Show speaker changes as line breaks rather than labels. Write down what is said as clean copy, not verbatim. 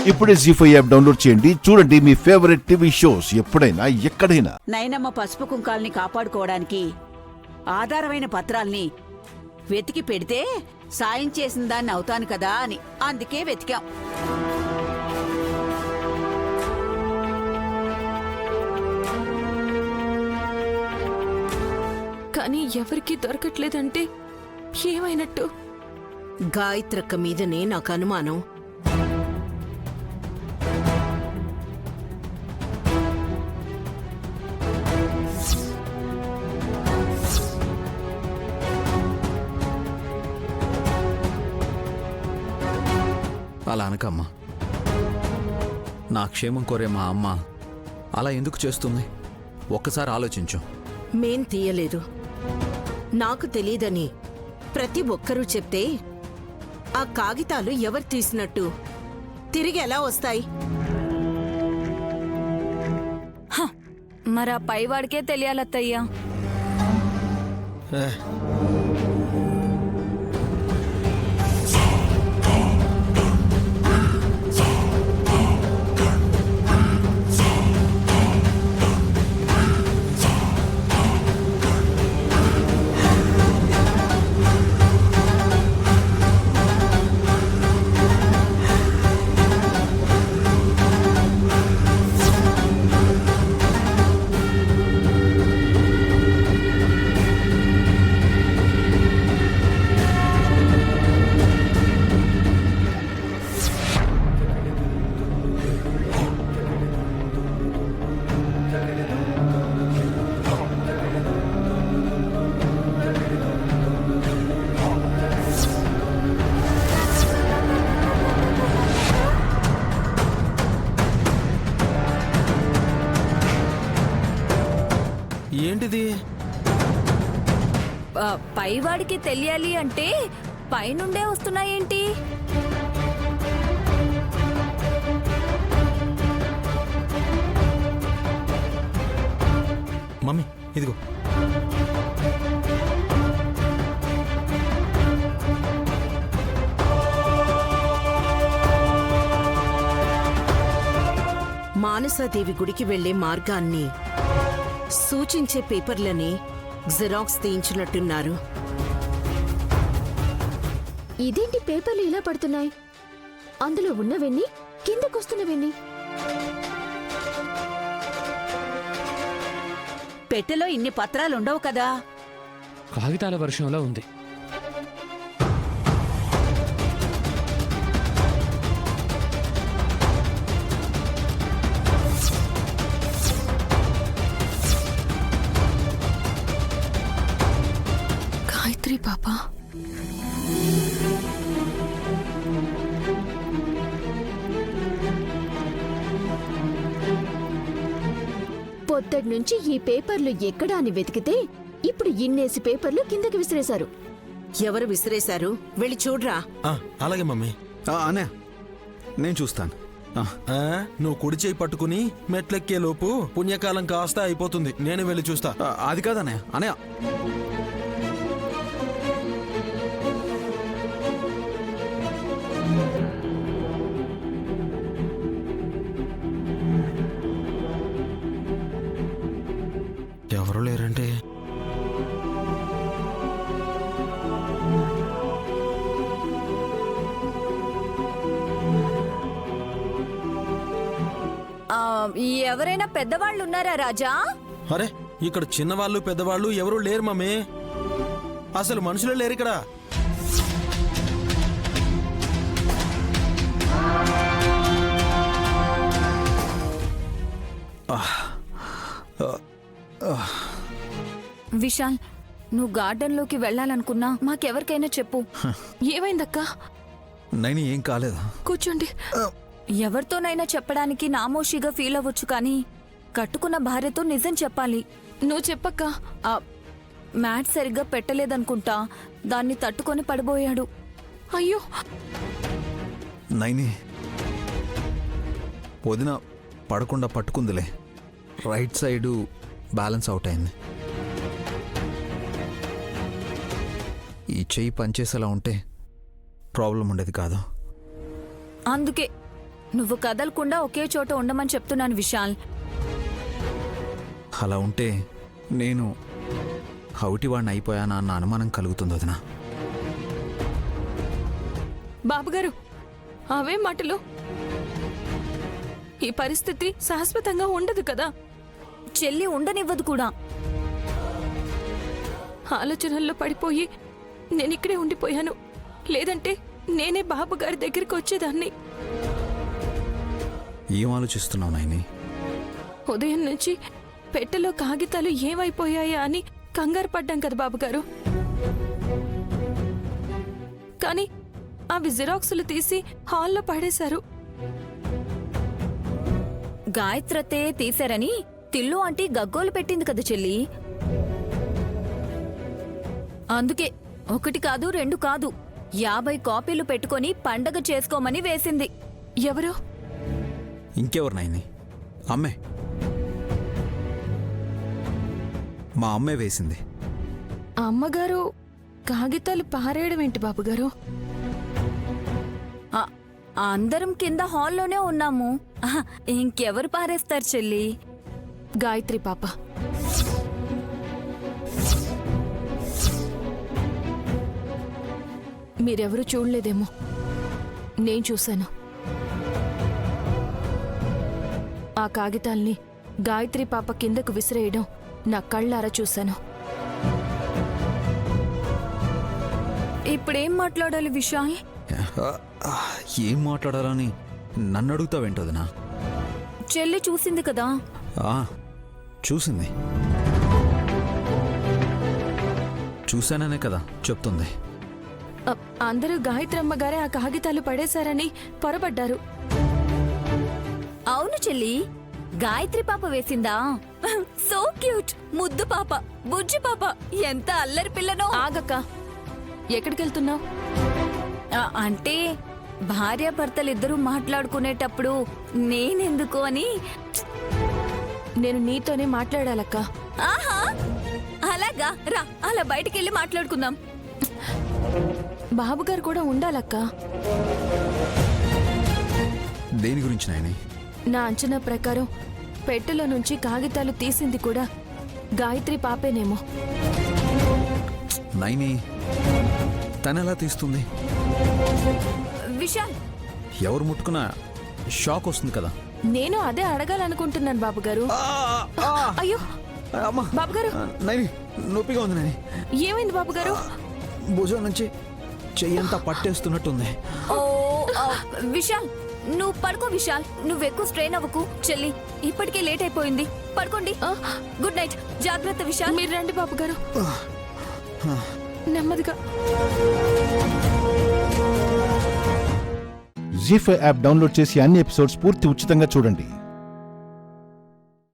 ఇప్పుడే జీ5 app download చేయండి. చూడండి మీ ఫేవరెట్ టీవీ షోస్ ఎప్పుడైనా ఎక్కడైనా.
నైనమ్మ పసుపు కుంకాల్ని కాపాడుకోవడానికి ఆధారమైన పత్రాల్ని వెతికి పెడితే సాయం చేసిన దాన్ని అవుతాను కదా అని అందుకే వెతికాం.
కానీ ఎవరికీ దొరకట్లేదంటే ఏమైనట్టు?
గాయత్రక్క మీదనే నాకు అనుమానం.
అలా అనకమ్మా. నా క్షేమం కోరే మా అమ్మ అలా ఎందుకు చేస్తుంది? ఒక్కసారి ఆలోచించు.
మేం తీయలేదు, నాకు తెలీదని ప్రతి ఒక్కరూ చెప్తే ఆ కాగితాలు ఎవరు తీసినట్టు తిరిగి ఎలా వస్తాయి?
మరా పైవాడికే తెలియాలత్తయ్యా.
ఏంటిది?
పైవాడికి తెలియాలి అంటే పైనుండే వస్తున్నాయేంటి?
మమ్మీ ఇదిగో.
మానసాదేవి గుడికి వెళ్లే మార్గాన్ని సూచించే పేపర్లని జిరాక్స్ తీయించినట్టున్నారు.
ఇదేంటి పేపర్లు ఇలా పడుతున్నాయి? అందులో ఉన్నవెన్ని, కిందకొస్తున్నవెన్ని?
పెట్టెలో ఇన్ని పత్రాలుండవు కదా.
కాగితాల వర్షంలో ఉంది.
గాయత్రి పాపా,
పొద్దటి నుంచి ఈ పేపర్లు ఎక్కడా అని వెతికితే ఇప్పుడు ఇన్నేసి పేపర్లు కిందకి విసిరేశారు.
ఎవరు విసిరేశారు? వెళ్ళి చూడ్రా.
అలాగే మమ్మీ.
అనే నేను చూస్తాను.
నువ్వు కుడి చేయి పట్టుకుని మెట్లెక్కే లోపు పుణ్యకాలం కాస్త అయిపోతుంది. నేను వెళ్ళి చూస్తా.
అది కాదనే అనే.
ఎవరు లేరంటే
ఎవరైనా పెద్దవాళ్ళు ఉన్నారా రాజా?
అరే, ఇక్కడ చిన్నవాళ్ళు పెద్దవాళ్ళు ఎవరు లేరు మమ్మీ. అసలు మనుషులే లేరు ఇక్కడ.
విశాల్, నువ్వు గార్డెన్లోకి వెళ్ళాలనుకున్నా మాకెవరికైనా చెప్పు. ఏమైందక్కా?
నైని ఏం కాలేదు.
కూర్చోండి. ఎవరితోనైనా చెప్పడానికి నామోషిగా ఫీల్ అవ్వచ్చు, కానీ కట్టుకున్న భార్యతో నిజం చెప్పాలి. నువ్వు చెప్పక్క. మ్యాట్ సరిగ్గా పెట్టలేదనుకుంటా, దాన్ని తట్టుకొని పడిపోయాడు. అయ్యో
నైని, వదిన పడకుండా పట్టుకుందిలే. రైట్ సైడు బ్యాలెన్స్ అవుట్ అయింది. ఈ చెయ్యి పనిచేసేలా ఉంటే ప్రాబ్లం ఉండేది కాదు.
అందుకే నువ్వు కదలకుండా ఒకే చోట ఉండమని చెప్తున్నాను విశాల్.
అలా ఉంటే నేను హౌటివాడిని అయిపోయానా అన్న అనుమానం కలుగుతుంది వదినా.
బాబుగారు, అవే మాటలు. ఈ పరిస్థితి శాశ్వతంగా ఉండదు కదా.
చెల్లి ఉండనివ్వదు కూడా.
ఆలోచనల్లో పడిపోయి నేనిక్కడే ఉండిపోయాను. లేదంటే నేనే బాబుగారి దగ్గరికి వచ్చేదాన్ని.
ఏం ఆలోచిస్తున్నావు నాయని?
ఉదయం నుంచి పెట్టెలో కాగితాలు ఏమైపోయాయా అని కంగారు పడ్డాం కదా బాబుగారు. కానీ అవి జిరాక్సులు తీసి హాల్లో పడేశారు.
గాయత్రతే తీశారని తిల్లు ఆంటీ గగ్గోలు పెట్టింది కదా చెల్లి. అందుకే 1 కాదు 2 కాదు 50 కాపీలు పెట్టుకొని పండగ చేసుకోమని వేసింది.
ఎవరు?
ఇంకెవరు నాయని? అమ్మే. మా అమ్మే వేసింది.
అమ్మగారు కాగితాలు పారేయడం ఏంటి బాబుగారు?
అందరం కింద హాల్లోనే ఉన్నాము. ఆహా, ఇంకెవరు పారేస్తారు చెల్లి?
గాయత్రి పాప. మీరెవరూ చూడలేదేమో, నేను చూశాను. ఆ కాగితాల్ని గాయత్రి పాప కిందకు విసిరేయడం నా కళ్ళారా చూశాను.
ఇప్పుడేం మాట్లాడాలి విశాల్?
ఏం మాట్లాడాలని నన్ను అడుగుతావేంటి వదినా?
చెల్లి చూసింది కదా.
చూసింది. చూశాననే కదా చెప్తుంది.
అందరూ గాయత్రమ్మ గారే ఆ కాగితాలు పడేశారని పొరబడ్డారు.
అవును చెల్లి, గాయత్రి పాప వేసిందా? సో క్యూట్, ముద్దు పాప, బుజ్జి పాప, ఎంత అల్లరి పిల్లనో.
ఆగక్క, ఎక్కడికెళ్తున్నావు?
అంటే భార్యాభర్తలిద్దరూ మాట్లాడుకునేటప్పుడు నేనెందుకు అని.
నేను నీతోనే మాట్లాడాలక్క.
ఆహా, అలాగా, రా అలా బయటికెళ్ళి మాట్లాడుకుందాం.
బాబుగారు కూడా ఉండాలక్క.
దేని గురించి నాయని?
నా అంచనా ప్రకారం పెట్టెలో నుంచి కాగితాలు తీసింది కూడా గాయత్రి పాపేనేమో.
నైని తనెలా తీస్తుంది?
విశాల్,
ఎవరు ముట్టుకున్నా షాక్ వస్తుంది కదా.
నేను అదే అడగాలనుకుంటున్నాను బాబుగారు. అయ్యో బాబుగారు,
నైని నొప్పిగా ఉంది నైని.
ఏమైంది బాబుగారు?
భుజం నుంచి చెయ్యంతా పట్టేస్తున్నట్టుంది.
ఓ విశాల్, నువ్వు పడుకో. విశాల్, నువ్వెక్కువ స్ట్రెయిన్ అవ్వకు. చెల్లి ఇప్పటికే లేట్ అయిపోయింది, పడుకోండి. గుడ్ నైట్, జాగ్రత్త విశాల్.
మీరు రండి బాబుగారు, నెమ్మదిగా.
జీ5 యాప్ డౌన్లోడ్ చేసి అన్ని ఎపిసోడ్స్ పూర్తి ఉచితంగా చూడండి.